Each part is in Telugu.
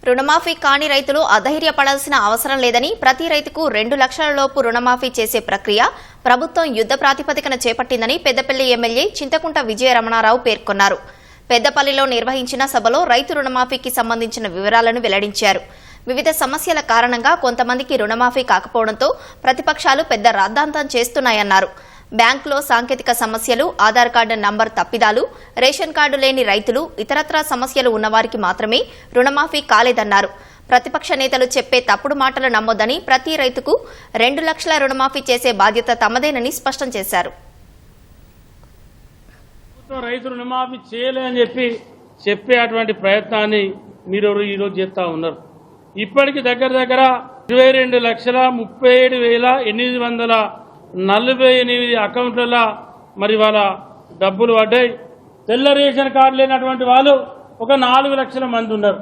రుణమాఫీ కాని రైతులు అధైర్యపడాల్సిన అవసరం లేదని ప్రతి రైతుకు 2 లక్షల లోపు రుణమాఫీ చేసే ప్రక్రియ ప్రభుత్వం యుద్ధ ప్రాతిపదికన చేపట్టిందని పెద్దపల్లి ఎమ్మెల్యే చింతకుంట విజయరమణారావు పేర్కొన్నారు. పెద్దపల్లిలో నిర్వహించిన సభలో రైతు రుణమాఫీకి సంబంధించిన వివరాలను వెల్లడించారు. వివిధ సమస్యల కారణంగా కొంతమందికి రుణమాఫీ కాకపోవడంతో ప్రతిపక్షాలు పెద్ద రాద్ధాంతం చేస్తున్నాయన్నారు. బ్యాంకులో సాంకేతిక సమస్యలు, ఆధార్ కార్డు నంబర్ తప్పిదాలు, రేషన్ కార్డు లేని రైతులు, ఇతరత్రా సమస్యలు ఉన్నవారికి మాత్రమే రుణమాఫీ కాలేదన్నారు. ప్రతిపక్ష నేతలు చెప్పే తప్పుడు మాటలు నమ్మొద్దని ప్రతి రైతుకు 2 లక్షల రుణమాఫీ చేసే బాధ్యత తమదేనని స్పష్టం చేశారు. రైతు రుణమాఫీ చేయలేదని చెప్పే అటువంటి ప్రయత్నాన్ని మీరు ఈరోజు చేస్తా ఉన్నారు. ఇప్పటికి దగ్గర 22,37,848 అకౌంట్లలో మరి వాళ్ళ డబ్బులు పడ్డాయి. తెల్ల రేషన్ కార్డు లేనటువంటి వాళ్ళు ఒక 4 లక్షల మంది ఉన్నారు.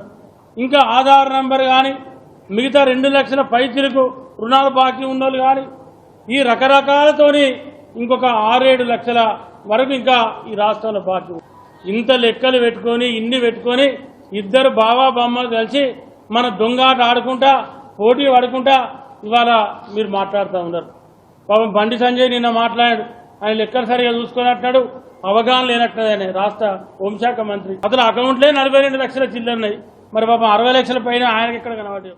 ఇంకా ఆధార్ నంబర్ కానీ మిగతా 2 లక్షల పైచిలకు రుణాలు బాకీ ఉన్నోళ్ళు కానీ ఈ రకరకాలతోని ఇంకొక 6-7 లక్షల వరకు ఇంకా ఈ రాష్ట్రంలో బాకీ. ఇంత లెక్కలు పెట్టుకొని ఇన్ని పెట్టుకొని ఇద్దరు బావా బొమ్మలు కలిసి మన దొంగాట ఆడుకుంటా పోటీ పడుకుంటా ఇవాళ మీరు మాట్లాడుతూ ఉన్నారు. పాపం బండి సంజయ్ నిన్న మాట్లాడాడు. ఆయన లెక్కలు సరిగా చూసుకున్నట్టున్నాడు, అవగాహన లేనట్టున్నాడు. రాష్ట్ర హోంశాఖ మంత్రి అసలు అకౌంట్లే 42 లక్షల చిల్లరున్నాయి. మరి పాపం 60 లక్షల పైన ఆయనకి ఎక్కడ కనబడ్డాయి.